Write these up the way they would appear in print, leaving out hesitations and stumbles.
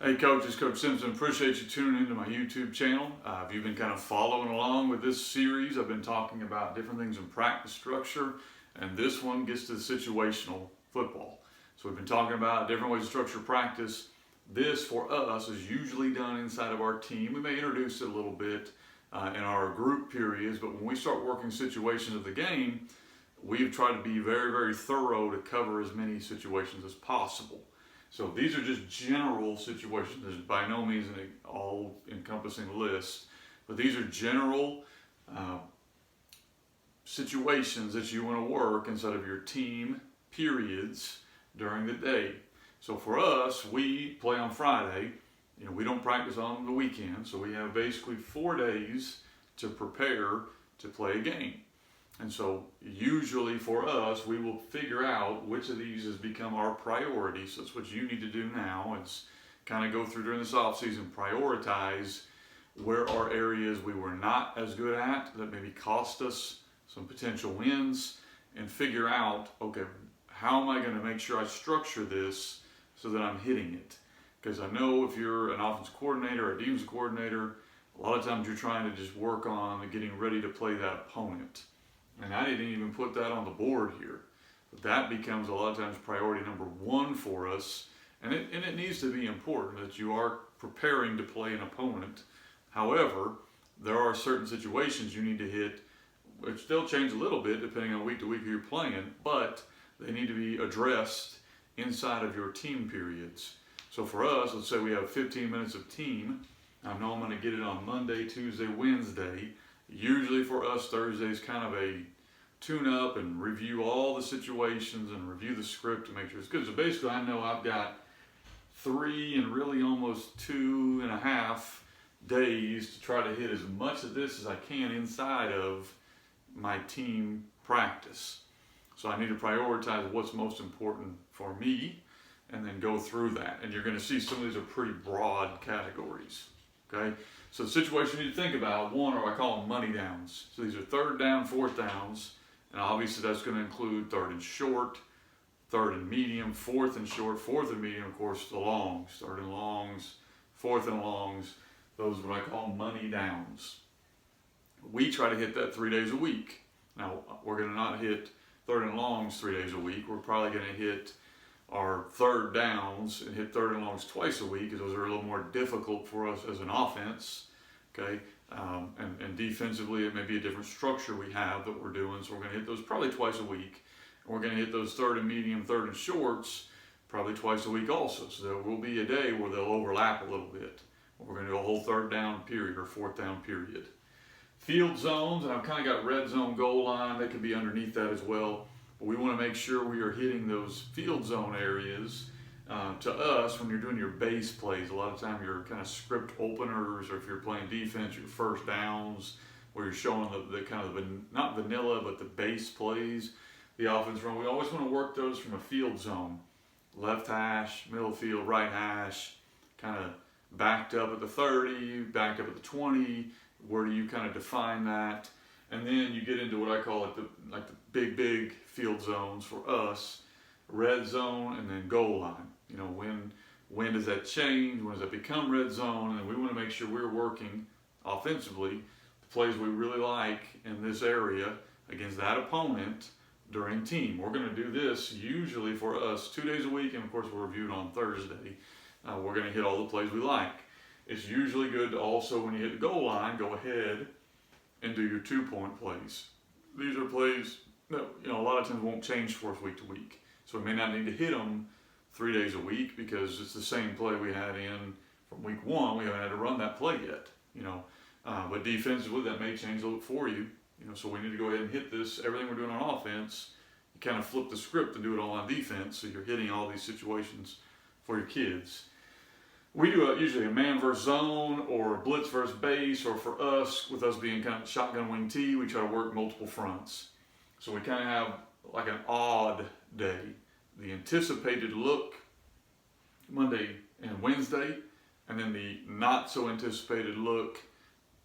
Hey Coach, it's Coach Simpson. Appreciate you tuning into my YouTube channel. If you've been kind of following along with this series, I've been talking about different things in practice structure, and this one gets to the situational football. So we've been talking about different ways to structure practice. This, for us, is usually done inside of our team. We may introduce it a little bit in our group periods, but when we start working situations of the game, we've tried to be very, very thorough to cover as many situations as possible. So these are just general situations. There's by no means an all-encompassing list, but these are general situations that you want to work inside of your team periods during the day. So for us, we play on Friday. We don't practice on the weekend, so we have basically 4 days to prepare to play a game. And so usually for us, we will figure out which of these has become our priority. So that's what you need to do now. It's kind of go through during this off season, prioritize where are areas we were not as good at that maybe cost us some potential wins, and figure out, okay, how am I going to make sure I structure this so that I'm hitting it? Because I know if you're an offensive coordinator or a defensive coordinator, a lot of times you're trying to just work on getting ready to play that opponent. And I didn't even put that on the board here. But that becomes a lot of times priority number one for us. And it needs to be important that you are preparing to play an opponent. However, there are certain situations you need to hit, which they'll change a little bit depending on week to week who you're playing, but they need to be addressed inside of your team periods. So for us, let's say we have 15 minutes of team. I know I'm going to get it on Monday, Tuesday, Wednesday. Usually for us, Thursday is kind of a tune-up and review all the situations and review the script to make sure it's good. So basically, I know I've got 3 and really almost 2.5 days to try to hit as much of this as I can inside of my team practice. So I need to prioritize what's most important for me and then go through that. And you're going to see some of these are pretty broad categories. Okay, so the situation you need to think about, one, or I call them money downs. So these are 3rd down, 4th downs, and obviously that's going to include 3rd and short, 3rd and medium, 4th and short, 4th and medium, of course, the longs, 3rd and longs, 4th and longs. Those are what I call money downs. We try to hit that 3 days a week. Now, we're going to not hit 3rd and longs 3 days a week. We're probably going to hit our 3rd downs and hit 3rd and longs twice a week, because those are a little more difficult for us as an offense. Okay, and defensively it may be a different structure we have that we're doing, so we're going to hit those probably twice a week. And we're going to hit those 3rd and medium, 3rd and shorts probably twice a week also. So there will be a day where they'll overlap a little bit. We're going to do a whole 3rd down period or 4th down period. Field zones, and I've kind of got red zone, goal line. They could be underneath that as well. But we want to make sure we are hitting those field zone areas. To us, when you're doing your base plays, a lot of time your kind of script openers, or if you're playing defense, your first downs, where you're showing the kind of not vanilla, but the base plays the offense run. We always want to work those from a field zone. Left hash, middle field, right hash, kind of backed up at the 30, backed up at the 20. Where do you kind of define that? And then you get into what I call the big field zones for us, red zone and then goal line. When does that change? When does that become red zone? And we want to make sure we're working offensively the plays we really like in this area against that opponent during team. We're going to do this usually for us 2 days a week, and of course we'll review it on Thursday. We're going to hit all the plays we like. It's usually good to also, when you hit the goal line, go ahead and do your 2-point plays. These are plays that a lot of times won't change for us week to week. So we may not need to hit them 3 days a week because it's the same play we had in from week 1. We haven't had to run that play yet. But defensively that may change a little for you. So we need to go ahead and hit this. Everything we're doing on offense, you kind of flip the script and do it all on defense. So you're hitting all these situations for your kids. We do usually a man versus zone or a blitz versus base, or for us, with us being kind of shotgun wing T, we try to work multiple fronts. So we kind of have like an odd day. The anticipated look Monday and Wednesday, and then the not so anticipated look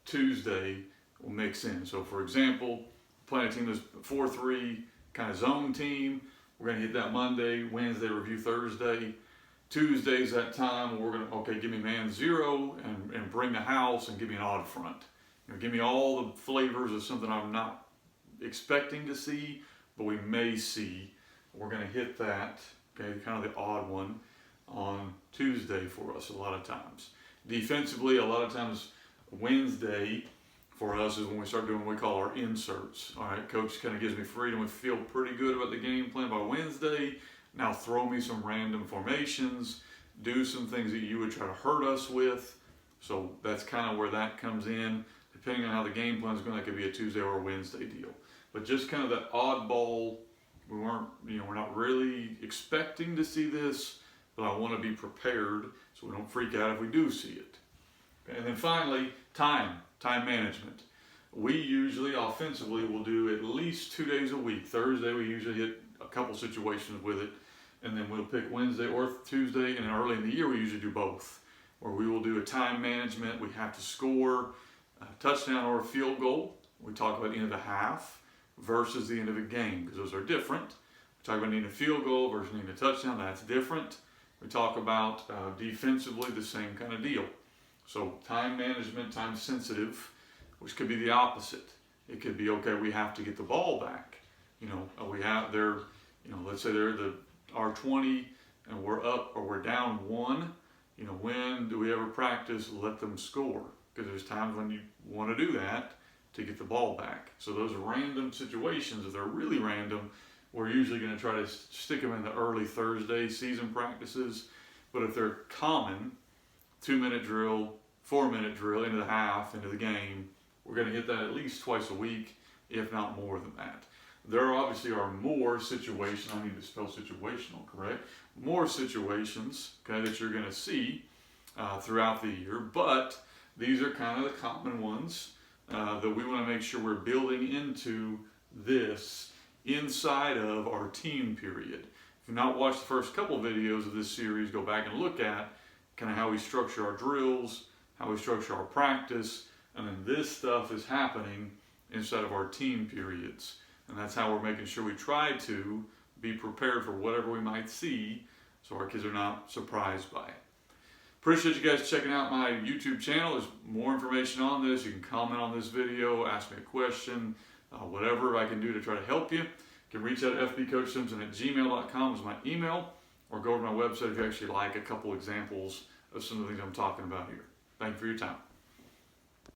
Tuesday will mix in. So for example, playing a team that's 4-3 kind of zone team, we're going to hit that Monday, Wednesday, review Thursday. Tuesday's that time where we're going to, okay, give me man zero and bring the house and give me an odd front. Give me all the flavors of something I'm not expecting to see, but we may see. We're going to hit that, okay, kind of the odd one on Tuesday for us a lot of times. Defensively, a lot of times Wednesday for us is when we start doing what we call our inserts. All right, coach kind of gives me freedom. We feel pretty good about the game plan by Wednesday. Now throw me some random formations, do some things that you would try to hurt us with. So that's kind of where that comes in. Depending on how the game plan is going, that could be a Tuesday or a Wednesday deal. But just kind of that oddball, we're not really expecting to see this, but I want to be prepared so we don't freak out if we do see it. Okay, and then finally, time management. We usually, offensively, will do at least 2 days a week. Thursday, we usually hit a couple situations with it, and then we'll pick Wednesday or Tuesday, and early in the year, we usually do both, where we will do a time management. We have to score a touchdown or a field goal. We talk about the end of the half versus the end of a game, because those are different. We talk about needing a field goal versus needing a touchdown. That's different. We talk about defensively, the same kind of deal. So time management, time sensitive, which could be the opposite. It could be, okay, we have to get the ball back. Let's say they're the R20 and we're up or we're down 1. When do we ever practice let them score? Because there's times when you want to do that to get the ball back. So those random situations, if they're really random, we're usually going to try to stick them in the early Thursday season practices. But if they're common, 2-minute drill, 4-minute drill, into the half, into the game, we're going to hit that at least twice a week, if not more than that. There obviously are more situations, I need to spell situational, correct? More situations, okay, that you're going to see throughout the year, but these are kind of the common ones that we want to make sure we're building into this inside of our team period. If you've not watched the first couple videos of this series, go back and look at kind of how we structure our drills, how we structure our practice, and then this stuff is happening inside of our team periods. And that's how we're making sure we try to be prepared for whatever we might see so our kids are not surprised by it. Appreciate you guys checking out my YouTube channel. There's more information on this. You can comment on this video, ask me a question, whatever I can do to try to help you. You can reach out to fbcoachsimpson@gmail.com is my email, or go to my website if you actually like a couple examples of some of the things I'm talking about here. Thank you for your time.